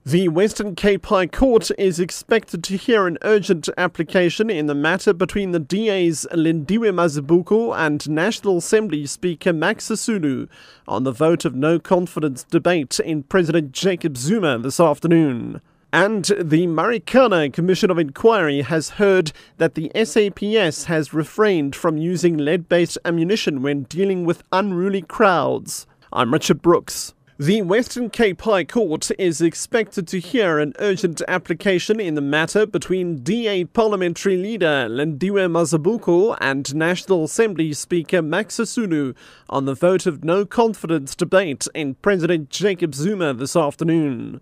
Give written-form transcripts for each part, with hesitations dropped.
The Western Cape High Court is expected to hear an urgent application in the matter between the DA's Lindiwe Mazibuko and National Assembly Speaker Max Sisulu on the vote of no confidence debate in President Jacob Zuma this afternoon. And the Marikana Commission of Inquiry has heard that the SAPS has refrained from using lead-based ammunition when dealing with unruly crowds. I'm Richard Brooks. The Western Cape High Court is expected to hear an urgent application in the matter between DA Parliamentary Leader Lindiwe Mazibuko and National Assembly Speaker Max Sisulu on the vote of no confidence debate in President Jacob Zuma this afternoon.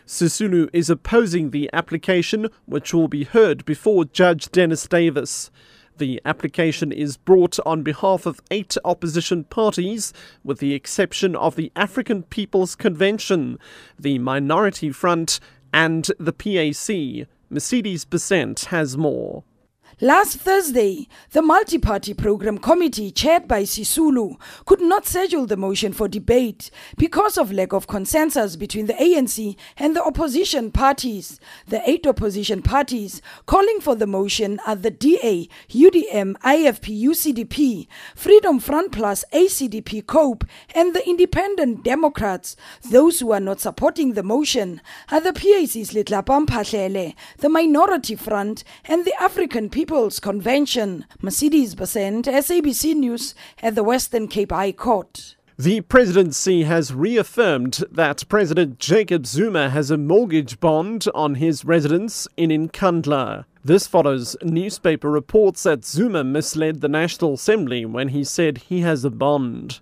Sisulu is opposing the application, which will be heard before Judge Dennis Davis. The application is brought on behalf of 8 opposition parties, with the exception of the African People's Convention, the Minority Front, and the PAC. Mercedes Besant has more. Last Thursday, the Multi-Party Program Committee, chaired by Sisulu, could not schedule the motion for debate because of lack of consensus between the ANC and the opposition parties. The 8 opposition parties calling for the motion are the DA, UDM, IFP, UCDP, Freedom Front Plus, ACDP, COPE, and the Independent Democrats. Those who are not supporting the motion are the PAC's Letlapa Mphahlele, the Minority Front, and the African People's Convention. Mercedes Besant, SABC News at the Western Cape High Court. The presidency has reaffirmed that President Jacob Zuma has a mortgage bond on his residence in Nkandla. This follows newspaper reports that Zuma misled the National Assembly when he said he has a bond.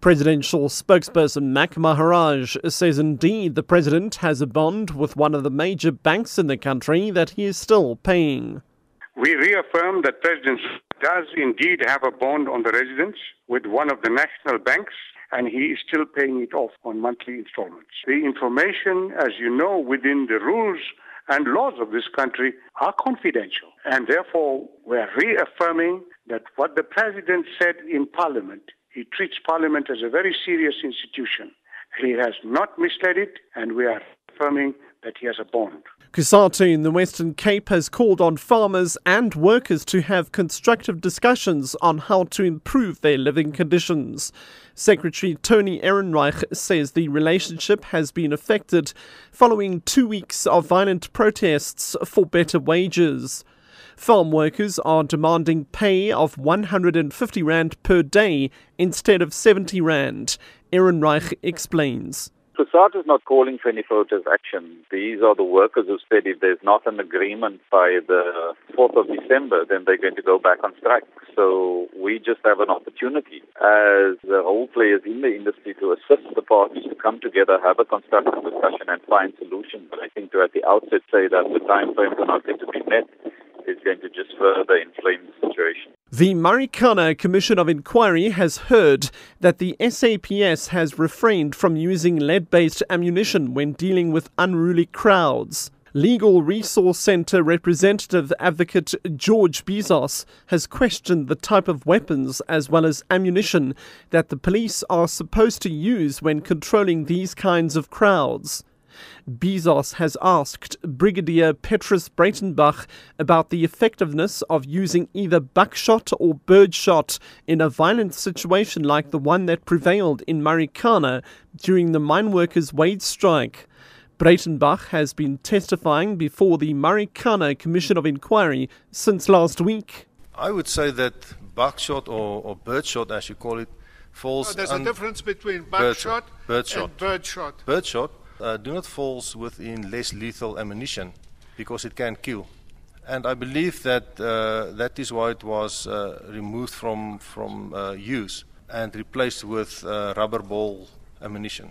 Presidential spokesperson Mac Maharaj says indeed the president has a bond with one of the major banks in the country that he is still paying. We reaffirm that President does indeed have a bond on the residence with one of the national banks, and he is still paying it off on monthly installments. The information, as you know, within the rules and laws of this country are confidential, and therefore we are reaffirming that what the President said in Parliament, he treats Parliament as a very serious institution. He has not misled it, and we are affirming that he has a bond. Kusatu in the Western Cape has called on farmers and workers to have constructive discussions on how to improve their living conditions. Secretary Tony Ehrenreich says the relationship has been affected following 2 weeks of violent protests for better wages. Farm workers are demanding pay of 150 rand per day instead of 70 rand. Ehrenreich explains. Kusatu is not calling for any protest action. These are the workers who said if there's not an agreement by the 4th of December, then they're going to go back on strike. So we just have an opportunity as the role players in the industry to assist the parties to come together, have a constructive discussion and find solutions. But I think to at the outset say that the time frames are not going to be met is going to just further inflame the situation. The Marikana Commission of Inquiry has heard that the SAPS has refrained from using lead-based ammunition when dealing with unruly crowds. Legal Resource Centre representative advocate George Bezos has questioned the type of weapons as well as ammunition that the police are supposed to use when controlling these kinds of crowds. Bezos has asked Brigadier Petrus Breitenbach about the effectiveness of using either buckshot or birdshot in a violent situation like the one that prevailed in Marikana during the mineworkers' wage strike. Breitenbach has been testifying before the Marikana Commission of Inquiry since last week. I would say that buckshot or birdshot, as you call it, falls... There's a difference between buckshot and birdshot. Birdshot do not falls within less lethal ammunition because it can kill, and I believe that that is why it was removed from use and replaced with rubber ball ammunition.